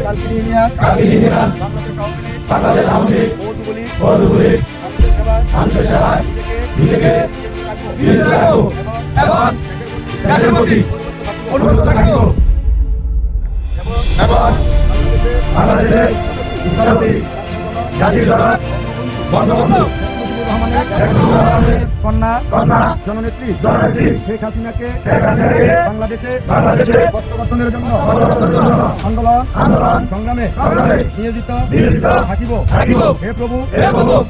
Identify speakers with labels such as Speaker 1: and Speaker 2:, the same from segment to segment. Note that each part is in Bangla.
Speaker 1: কালকিনি ইউনিয়ন বাংলাদেশ আওয়ামী লীগ ও যুবলীগ মানুষের সেবায় নিজেকে নিয়োজিত রাখবো এবং দেশের প্রতি অনুগত থাকবো এবং বাংলাদেশের স্থপতি জাতির জনক বঙ্গবন্ধু কন্যা জননেত্রী শেখ হাসিনাকে বাংলাদেশে প্রত্যাবর্তনের জন্য আন্দোলন সংগ্রামে নিয়োজিত থাকিব। হে প্রভু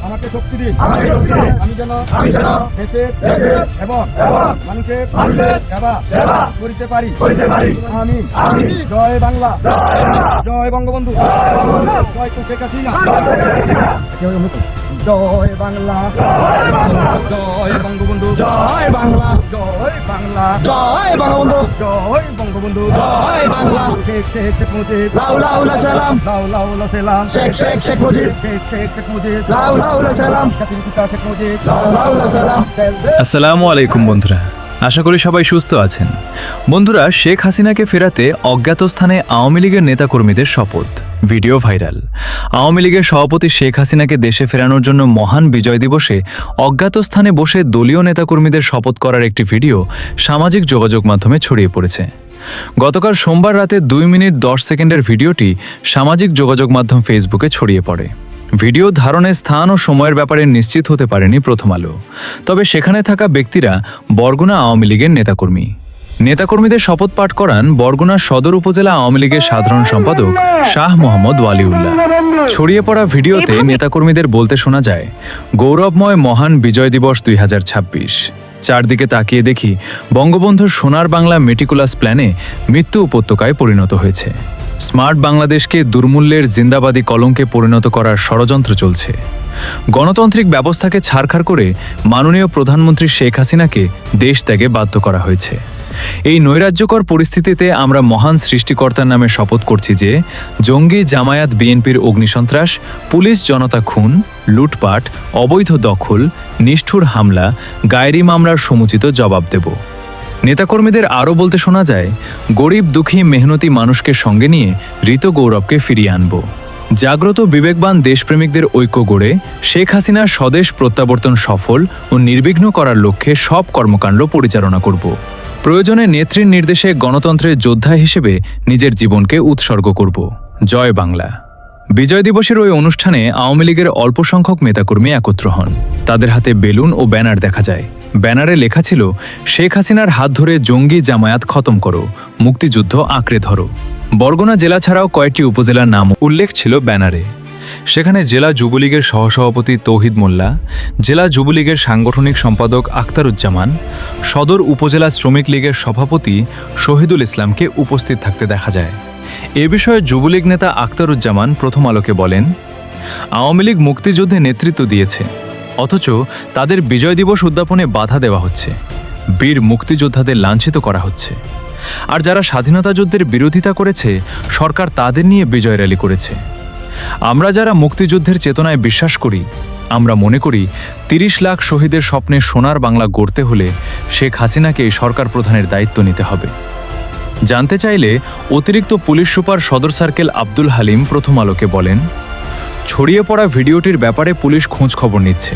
Speaker 1: আমাকে শক্তি দিন, আমি যেন দেশের এবং মানুষের সেবা করিতে পারি। আমি জয় বাংলা, জয় বঙ্গবন্ধু, জয় শেখ হাসিনা, জয় বাংলা, জয় বঙ্গবন্ধু, জয় বাংলা, জয় বাংলা, জয় বঙ্গবন্ধু, জয় বঙ্গবন্ধু, জয় বাংলা। শেখ মুজিব, লাউলা সালাম, লাউলা সালাম, শেখ মুজিব, শেখ মুজিব, লাউলা সালাম, জাতির পিতা শেখ মুজিব, লাউলা সালাম।
Speaker 2: আসসালামু আলাইকুম বন্ধুরা, আশা করি সবাই সুস্থ আছেন। বন্ধুরা, শেখ হাসিনাকে ফেরাতে অজ্ঞাত স্থানে আওয়ামী লীগের নেতাকর্মীদের শপথ, ভিডিও ভাইরাল। আওয়ামী লীগের সভাপতি শেখ হাসিনাকে দেশে ফেরানোর জন্য মহান বিজয় দিবসে অজ্ঞাত স্থানে বসে দলীয় নেতাকর্মীদের শপথ করার একটি ভিডিও সামাজিক যোগাযোগ মাধ্যমে ছড়িয়ে পড়েছে। গতকাল সোমবার রাতে 2 মিনিট 10 সেকেন্ডের ভিডিওটি সামাজিক যোগাযোগ মাধ্যম ফেসবুকে ছড়িয়ে পড়ে। ভিডিও ধারণের স্থান ও সময়ের ব্যাপারে নিশ্চিত হতে পারেনি প্রথম আলো, তবে সেখানে থাকা ব্যক্তিরা বরগুনা আওয়ামী লীগের নেতাকর্মীদের শপথ পাঠ করান বরগুনা সদর উপজেলা আওয়ামী লীগের সাধারণ সম্পাদক শাহ মোহাম্মদ ওয়ালিউল্লাহ। ছড়িয়ে পড়া ভিডিওতে নেতাকর্মীদের বলতে শোনা যায়, গৌরবময় মহান বিজয় দিবস 2026। চারদিকে তাকিয়ে দেখি বঙ্গবন্ধুর সোনার বাংলা মেটিকুলাস প্ল্যানে মৃত্যু উপত্যকায় পরিণত হয়েছে। স্মার্ট বাংলাদেশকে দুর্মূল্যের জিন্দাবাদী কলঙ্কে পরিণত করার ষড়যন্ত্র চলছে। গণতান্ত্রিক ব্যবস্থাকে ছারখার করে মাননীয় প্রধানমন্ত্রী শেখ হাসিনাকে দেশ ত্যাগে বাধ্য করা হয়েছে। এই নৈরাজ্যকর পরিস্থিতিতে আমরা মহান সৃষ্টিকর্তার নামে শপথ করছি যে জঙ্গি জামায়াত বিএনপির অগ্নিসন্ত্রাস, পুলিশ জনতা খুন, লুটপাট, অবৈধ দখল, নিষ্ঠুর হামলা, গায়েরি মামলার সমুচিত জবাব দেব। নেতাকর্মীদের আরও বলতে শোনা যায়, গরিব দুঃখী মেহনতি মানুষকে সঙ্গে নিয়ে ঋত গৌরবকে ফিরিয়ে আনব। জাগ্রত বিবেকবান দেশপ্রেমিকদের ঐক্য গড়ে শেখ হাসিনার স্বদেশ প্রত্যাবর্তন সফল ও নির্বিঘ্ন করার লক্ষ্যে সব কর্মকাণ্ড পরিচালনা করব। প্রয়োজনে নেত্রীর নির্দেশে গণতন্ত্রের যোদ্ধা হিসেবে নিজের জীবনকে উৎসর্গ করব। জয় বাংলা। বিজয় দিবসের ওই অনুষ্ঠানে আওয়ামী লীগের অল্প সংখ্যক নেতাকর্মী একত্র হন। তাদের হাতে বেলুন ও ব্যানার দেখা যায়। ব্যানারে লেখা ছিল, শেখ হাসিনার হাত ধরে জঙ্গি জামায়াত খতম করো, মুক্তিযুদ্ধ আঁকড়ে ধরো। বরগুনা জেলা ছাড়াও কয়েকটি উপজেলার নাম উল্লেখ ছিল ব্যানারে। সেখানে জেলা যুবলীগের সহসভাপতি তৌহিদ মোল্লা, জেলা যুবলীগের সাংগঠনিক সম্পাদক আখতারুজ্জামান, সদর উপজেলা শ্রমিক লীগের সভাপতি শহীদুল ইসলামকে উপস্থিত থাকতে দেখা যায়। এ বিষয়ে যুবলীগ নেতা আখতারুজ্জামান প্রথম আলোকে বলেন, আওয়ামী লীগ মুক্তিযুদ্ধে নেতৃত্ব দিয়েছে, অথচ তাদের বিজয় দিবস উদ্যাপনে বাধা দেওয়া হচ্ছে, বীর মুক্তিযোদ্ধাদের লাঞ্ছিত করা হচ্ছে। আর যারা স্বাধীনতা যুদ্ধের বিরোধিতা করেছে, সরকার তাদের নিয়ে বিজয় র্যালি করেছে। আমরা যারা মুক্তিযুদ্ধের চেতনায় বিশ্বাস করি, আমরা মনে করি 30 লাখ শহীদের স্বপ্নে সোনার বাংলা গড়তে হলে শেখ হাসিনাকে সরকার প্রধানের দায়িত্ব নিতে হবে। জানতে চাইলে অতিরিক্ত পুলিশ সুপার সদর সার্কেল আব্দুল হালিম প্রথম আলোকে বলেন, ছড়িয়ে পড়া ভিডিওটির ব্যাপারে পুলিশ খোঁজ খবর নিচ্ছে।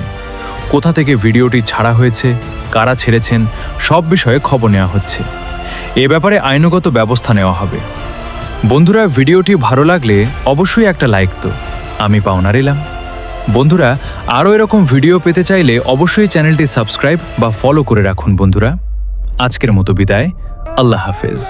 Speaker 2: কোথা থেকে ভিডিওটি ছাড়া হয়েছে, কারা ছেড়েছেন, সব বিষয়ে খবর নেওয়া হচ্ছে। এ ব্যাপারে আইনগত ব্যবস্থা নেওয়া হবে। বন্ধুরা, ভিডিওটি ভালো লাগলে অবশ্যই একটা লাইক তো আমি পাওনা রইলাম। বন্ধুরা, আরও এরকম ভিডিও পেতে চাইলে অবশ্যই চ্যানেলটি সাবস্ক্রাইব বা ফলো করে রাখুন। বন্ধুরা, আজকের মতো বিদায়, আল্লাহ হাফেজ।